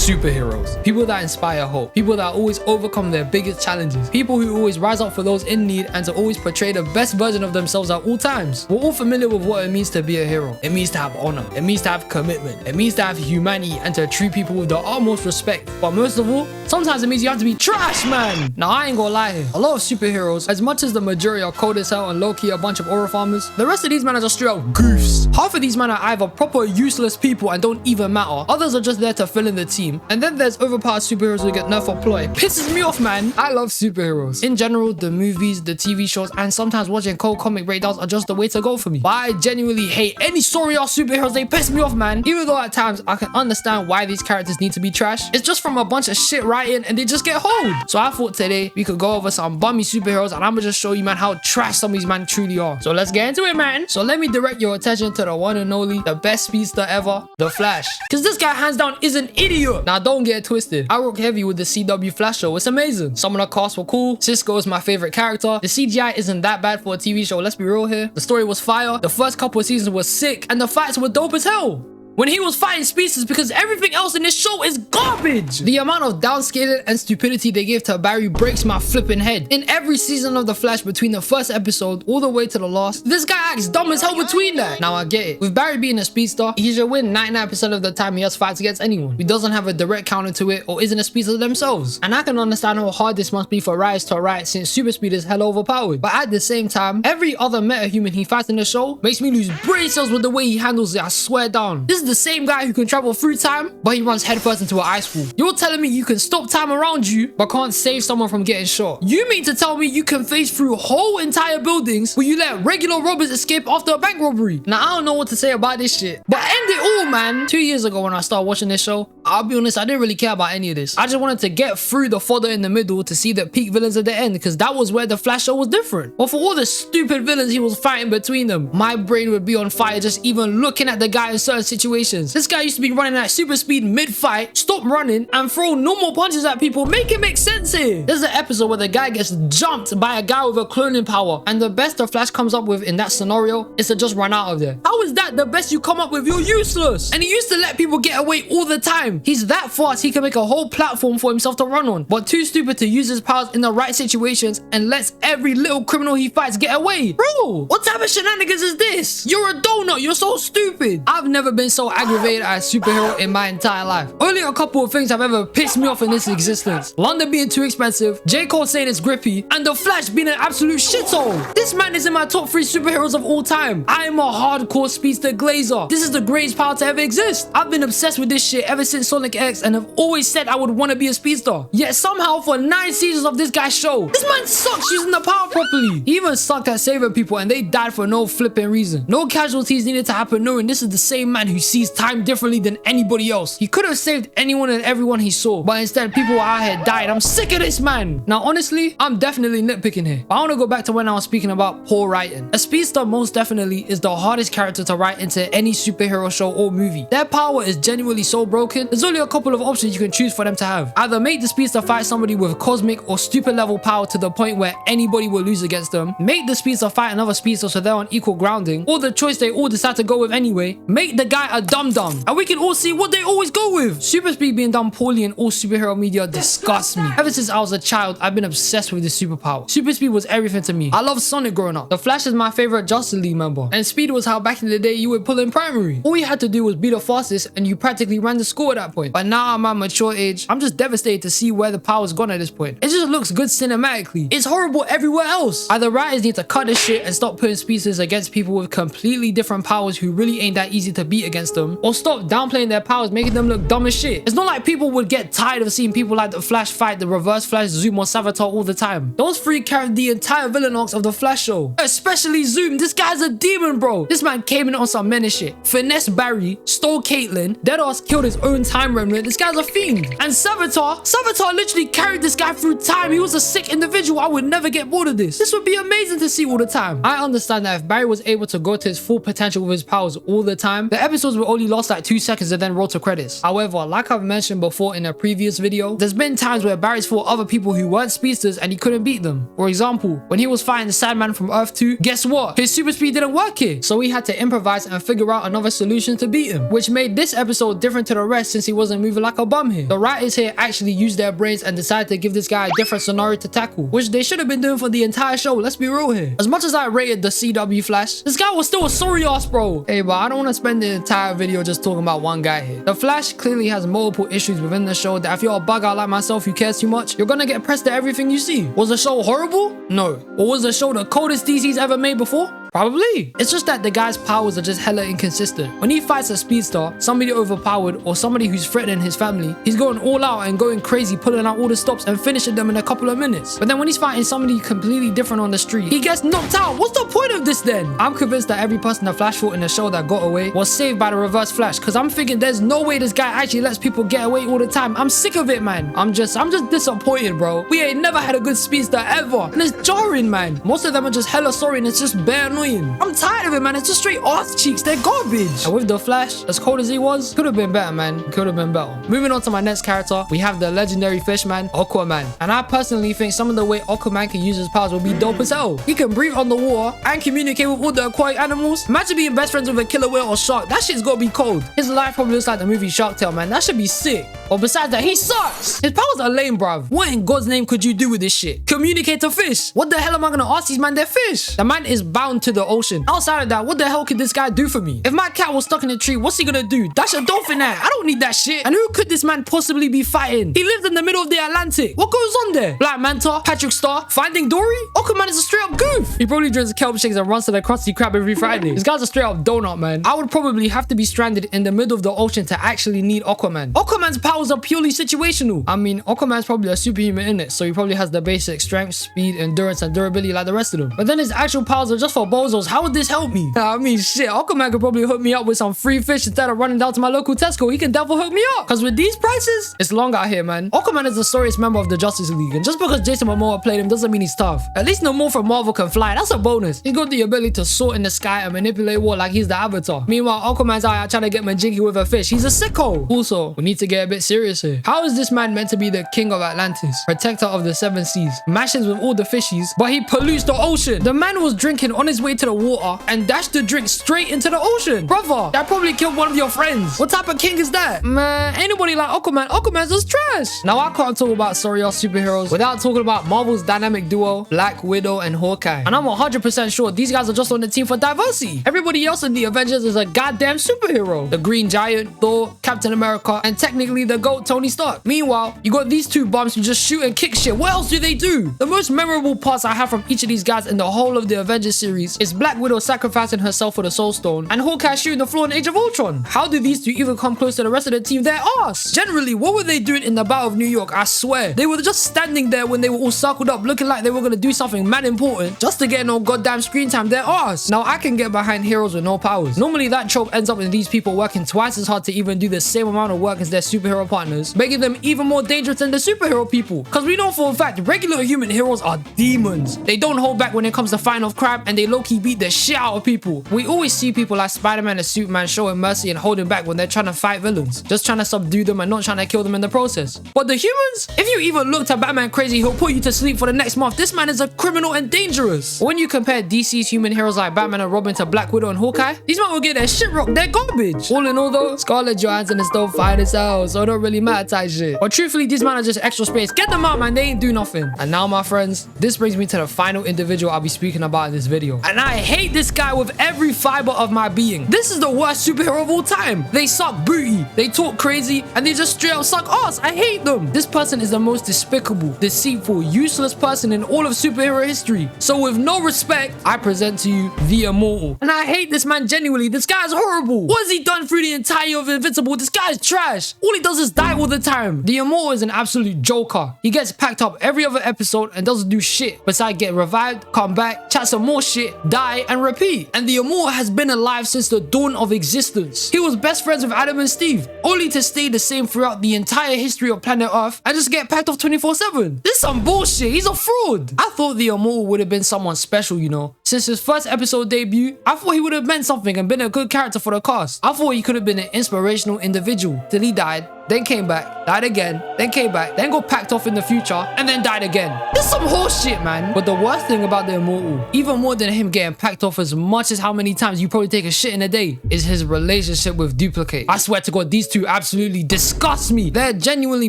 superheroes. People that inspire hope. People that always overcome their biggest challenges. People who always rise up for those in need and to always portray the best version of themselves at all times. We're all familiar with what it means to be a hero. It means to have honor. It means to have commitment. It means to have humanity and to treat people with the utmost respect. But most of all, sometimes it means you have to be trash, man. Now, I ain't gonna lie here. A lot of superheroes, as much as the majority are cold as hell and low-key a bunch of aura farmers, the rest of these men are just straight up goofs. Half of these men are either proper useless people and don't even matter. Others are just there to fill in the team. And then there's overpowered superheroes who get nerfed or plot. It pisses me off, man. I love superheroes. In general, the movies, the TV shows, and sometimes watching cold comic breakdowns are just the way to go for me. But I genuinely hate any story or superheroes. They piss me off, man. Even though at times I can understand why these characters need to be trash. It's just from a bunch of shit writing and they just get hold. So I thought today we could go over some bummy superheroes and I'm gonna just show you, man, how trash some of these men truly are. So let's get into it, man. So let me direct your attention to the one and only, the best speedster ever, the Flash. Because this guy hands down is an idiot. Now don't get it twisted. I work heavy with the CW Flash show. It's amazing. Some of the casts were cool. Cisco is my favorite character. The CGI isn't that bad for a TV show. Let's be real here. The story was fire. The first couple of seasons was sick. And the fights were dope as hell. When he was fighting speedsters, because everything else in this show is garbage. The amount of downscaling and stupidity they gave to Barry breaks my flipping head. In every season of The Flash, between the first episode all the way to the last, this guy acts dumb as hell between that. Now I get it. With Barry being a speedster, he should win 99% of the time he has fights against anyone. He doesn't have a direct counter to it or isn't a speedster themselves. And I can understand how hard this must be for writers to write since super speed is hella overpowered. But at the same time, every other meta-human he fights in the show makes me lose brain cells with the way he handles it, I swear down. This is the same guy who can travel through time, but he runs headfirst into an ice wall. You're telling me you can stop time around you, but can't save someone from getting shot? You mean to tell me you can phase through whole entire buildings where you let regular robbers escape after a bank robbery? Now, I don't know what to say about this shit, but end it all, man. 2 years ago when I started watching this show, I'll be honest, I didn't really care about any of this. I just wanted to get through the fodder in the middle to see the peak villains at the end, because that was where the Flash show was different. But for all the stupid villains he was fighting between them, my brain would be on fire just even looking at the guy in certain situations. This guy used to be running at super speed mid-fight, stop running, and throw normal punches at people. Make it make sense here. There's an episode where the guy gets jumped by a guy with a cloning power, and the best the Flash comes up with in that scenario is to just run out of there. How is that the best you come up with? You're useless. And he used to let people get away all the time. He's that fast he can make a whole platform for himself to run on, but too stupid to use his powers in the right situations and lets every little criminal he fights get away. Bro, what type of shenanigans is this? You're a donut. You're so stupid. I've never been so aggravated at a superhero in my entire life. Only a couple of things have ever pissed me off in this existence. London being too expensive, J. Cole saying it's grippy, and the Flash being an absolute shithole. This man is in my top 3 superheroes of all time. I am a hardcore speedster glazer. This is the greatest power to ever exist. I've been obsessed with this shit ever since Sonic X and have always said I would want to be a speedster. Yet somehow for 9 seasons of this guy's show, this man sucks using the power properly. He even sucked at saving people and they died for no flipping reason. No casualties needed to happen knowing this is the same man who sees time differently than anybody else. He could have saved anyone and everyone he saw, but instead people out here died. I'm sick of this man. Now honestly, I'm definitely nitpicking here. I want to go back to when I was speaking about poor writing. A speedster most definitely is the hardest character to write into any superhero show or movie. Their power is genuinely so broken, there's only a couple of options you can choose for them to have. Either make the speedster fight somebody with cosmic or stupid level power to the point where anybody will lose against them, make the speedster fight another speedster so they're on equal grounding, or the choice they all decide to go with anyway, make the guy a dum-dum, and we can all see what they always go with. Super speed being done poorly in all superhero media disgusts me. Ever since I was a child, I've been obsessed with this superpower. Super speed was everything to me. I loved Sonic growing up. The Flash is my favorite Justice League member, and speed was how back in the day you would pull in primary. All you had to do was be the fastest and you practically ran the score at that point. But now I'm at mature age, I'm just devastated to see where the power's gone at this point. It just looks good cinematically. It's horrible everywhere else. Either writers need to cut this shit and stop putting speedsters against people with completely different powers who really ain't that easy to beat against them, or stop downplaying their powers, making them look dumb as shit. It's not like people would get tired of seeing people like the Flash fight the Reverse Flash, Zoom, or Savitar all the time. Those 3 carried the entire villain arcs of the Flash show. Especially Zoom. This guy's a demon, bro. This man came in on some menace shit. Finesse Barry, stole Caitlyn, deadass killed his own time remnant. This guy's a fiend. And Savitar literally carried this guy through time. He was a sick individual. I would never get bored of this. This would be amazing to see all the time. I understand that if Barry was able to go to his full potential with his powers all the time, the episodes would only last like 2 seconds and then roll to credits. However, like I've mentioned before in a previous video, there's been times where Barry's fought other people who weren't speedsters and he couldn't beat them. For example, when he was fighting the Sandman from Earth 2, guess what? His super speed didn't work here, so he had to improvise and figure out another solution to beat him, which made this episode different to the rest since since he wasn't moving like a bum here. The writers here actually used their brains and decided to give this guy a different scenario to tackle, which they should have been doing for the entire show. Let's be real here. As much as I rated the CW Flash, this guy was still a sorry ass, bro. Hey, but I don't want to spend the entire video just talking about one guy here. The Flash clearly has multiple issues within the show that if you're a bug out like myself who cares too much, you're gonna get pressed at everything you see. Was the show horrible? No. Or was the show the coldest DC's ever made before? Probably. It's just that the guy's powers are just hella inconsistent. When he fights a speedster, somebody overpowered, or somebody who's threatening his family, he's going all out and going crazy, pulling out all the stops and finishing them in a couple of minutes. But then when he's fighting somebody completely different on the street, he gets knocked out. What's the point of this then? I'm convinced that every person the Flash fought in the show that got away was saved by the Reverse Flash, because I'm thinking there's no way this guy actually lets people get away all the time. I'm sick of it, man. I'm just disappointed, bro. We ain't never had a good speedster ever. And it's jarring, man. Most of them are just hella sorry and it's just bare annoying. I'm tired of it, man. It's just straight arse cheeks. They're garbage. And with the Flash, as cold as he was, could have been better, man. Could have been better. Moving on to my next character, we have the legendary fish man, Aquaman. And I personally think some of the way Aquaman can use his powers will be dope as hell. He can breathe underwater and communicate with all the aquatic animals. Imagine being best friends with a killer whale or shark. That shit's gotta be cold. His life probably looks like the movie Shark Tale, man. That should be sick. But besides that, he sucks. His powers are lame, bruv. What in God's name could you do with this shit? Communicate to fish. What the hell am I gonna ask these man? They're fish. The man is bound to the ocean. Outside of that, what the hell could this guy do for me? If my cat was stuck in a tree, what's he gonna do? Dash a dolphin at? I don't need that shit. And who could this man possibly be fighting? He lives in the middle of the Atlantic. What goes on there? Black Manta, Patrick Star, Finding Dory? Aquaman is a straight up goof. He probably drinks kelp shakes and runs to the Krusty Krab every Friday. This guy's a straight up donut, man. I would probably have to be stranded in the middle of the ocean to actually need Aquaman. Aquaman's powers are purely situational. I mean, Aquaman's probably a superhuman in it, so he probably has the basic strength, speed, endurance, and durability like the rest of them. But then his actual powers are just for bozos. How would this help me? I mean, shit, Aquaman could probably hook me up with some free fish instead of running down to my local Tesco. He can definitely hook me up. Because with these prices, it's long out here, man. Aquaman is the sorriest member of the Justice League. And just because Jason Momoa played him doesn't mean he's tough. At least no more from Marvel can fly. That's a bonus. He's got the ability to soar in the sky and manipulate water like he's the Avatar. Meanwhile, Aquaman's out here trying to get Majinky with a fish. He's a sicko. Also, we need to get a bit serious here. How is this man meant to be the king of Atlantis, protector of the seven seas, mashes with all the fishies, but he pollutes the ocean? The man was drinking on his way to the water and dashed the drink straight into the ocean. Brother, that probably killed one of your friends. What type of king is that? Man, anybody like Aquaman? Aquaman's just trash. Now, I can't talk about sorry-ass superheroes without talking about Marvel's dynamic duo, Black Widow and Hawkeye. And I'm 100% sure these guys are just on the team for diversity. Everybody else in the Avengers is a goddamn superhero. The Green Giant, Thor, Captain America, and technically the GOAT, Tony Stark. Meanwhile, you got these two bums who just shoot and kick shit. What else do they do? The most memorable parts I have from each of these guys in the whole of the Avengers series is Black Widow sacrificing herself for the Soul Stone and Hawkeye shooting the floor in Age of Ultron. How do these two even come close to the rest of the team? They're arse. Generally, what were they doing in the Battle of New York? I swear. They were just standing there when they were all circled up looking like they were gonna do something mad important just to get no goddamn screen time. They're arse. Now, I can get behind heroes with no powers. Normally, that trope ends up in these people working twice as hard to even do the same amount of work as their superhero partners, making them even more dangerous than the superhero people. Because we know for a fact, regular human heroes are demons. They don't hold back when it comes to fighting off crap, and they low-key beat the shit out of people. We always see people like Spider-Man and Superman showing mercy and holding back when they're trying to fight villains, just trying to subdue them and not trying to kill them in the process. But the humans, if you even look to Batman crazy, he'll put you to sleep for the next month. This man is a criminal and dangerous. When you compare DC's human heroes like Batman and Robin to Black Widow and Hawkeye, these men will get their shit rocked. They're garbage. All in all though, Scarlett Johansson is still fine as hell, so it don't really matter type shit. But truthfully, these men are just extra space. Get them out, man. They ain't do nothing. And now, my friends, this brings me to the final individual I'll be speaking about in this video. And I hate this guy with every fiber of my being. This is the worst superhero of all time. They suck booty, they talk crazy, and they just straight up suck ass. I hate them. This person is the most despicable, deceitful, useless person in all of superhero history. So with no respect, I present to you the Immortal. And I hate this man genuinely. This guy is horrible. What has he done through the entire of Invincible? This guy is trash. All he does is die all the time. The Immortal is an absolute joker. He gets packed up every other episode and doesn't do shit besides get revived, come back, chat some more shit, die, and repeat. And the Immortal has been alive since the dawn of existence. He was best friends with Adam and Steve, only to stay the same throughout the entire history of planet Earth and just get packed off 24/7. This is some bullshit. He's a fraud. I thought the Immortal would have been someone special, you know, Since his first episode debut, I thought he would have meant something and been a good character for the cast. I thought he could have been an inspirational individual till he died, then came back, died again, then came back, then got packed off in the future, and then died again. This is some horse shit, man. But the worst thing about the Immortal, even more than him getting packed off as much as how many times you probably take a shit in a day, is his relationship with Duplicate. I swear to God, these two absolutely disgust me. They're genuinely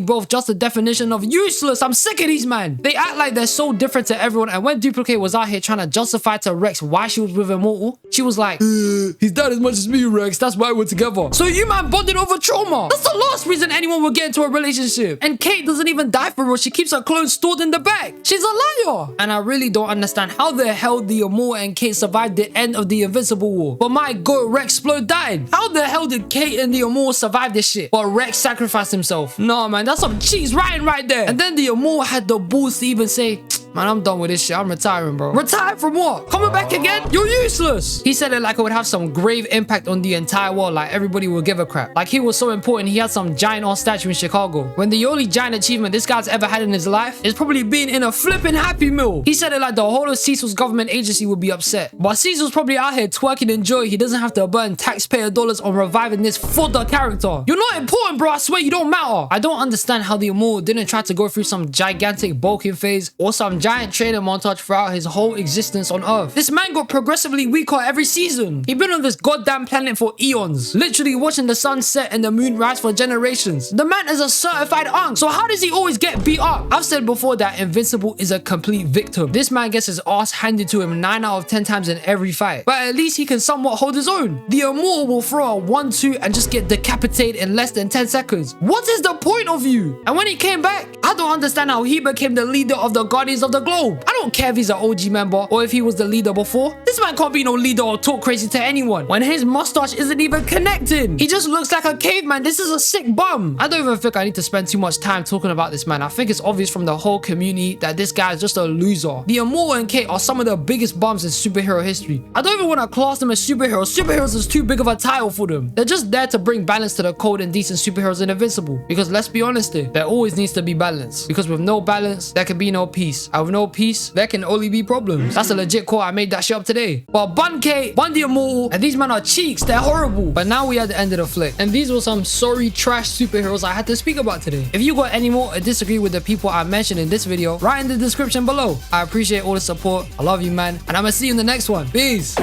both just the definition of useless. I'm sick of these, man. They act like they're so different to everyone, and when Duplicate was out here trying to justify to Rex why she was with Immortal, she was like, he's done as much as me, Rex. That's why we're together. So you, man, bonded over trauma. That's the last reason anyone would get into a relationship. And Kate doesn't even die for real. She keeps her clothes stored in the back. She's a liar. And I really don't understand how the hell the Immortal and Kate survived the end of the Invincible War. But my god, Rex Splode died. How the hell did Kate and the Immortal survive this shit? But Rex sacrificed himself. No, man, that's some cheese writing right there. And then the Immortal had the balls to even say, man, I'm done with this shit. I'm retiring, bro. Retire from what? Coming back again? You're useless. He said it like it would have some grave impact on the entire world, like everybody would give a crap. Like he was so important, he had some giant ass statue in Chicago. When the only giant achievement this guy's ever had in his life is probably being in a flipping Happy Meal. He said it like the whole of Cecil's government agency would be upset. But Cecil's probably out here twerking in joy. He doesn't have to burn taxpayer dollars on reviving this fodder character. You're not important, bro. I swear you don't matter. I don't understand how the Immortal didn't try to go through some gigantic bulking phase or some giant training montage throughout his whole existence on Earth. This man got progressively weaker every season. He'd been on this goddamn planet for eons, literally watching the sun set and the moon rise for generations. The man is a certified unk, so how does he always get beat up? I've said before that Invincible is a complete victim. This man gets his ass handed to him 9 out of 10 times in every fight, but at least he can somewhat hold his own. The Immortal will throw a 1-2 and just get decapitated in less than 10 seconds. What is the point of you? And when he came back, I don't understand how he became the leader of the Guardians of the Globe. I don't care if he's an OG member or if he was the leader before. This man can't be no leader or talk crazy to anyone when his mustache isn't even connecting. He just looks like a caveman. This is a sick bum. I don't even think I need to spend too much time talking about this man. I think it's obvious from the whole community that this guy is just a loser. The Immortal and Kate are some of the biggest bums in superhero history. I don't even want to class them as superheroes. Superheroes is too big of a title for them. They're just there to bring balance to the cold and decent superheroes in Invincible. Because let's be honest here, there always needs to be balance. Because with no balance, there can be no peace. And with no peace, there can only be problems. That's a legit quote. I made that shit up today. But bun Kate, bun the Immortal, and these men are cheeks. They're horrible. But now we at the end of the flick. And these were some sorry trash superheroes I had to speak about today. If you got any more or disagree with the people I mentioned in this video, write in the description below. I appreciate all the support. I love you, man. And I'm gonna see you in the next one. Peace.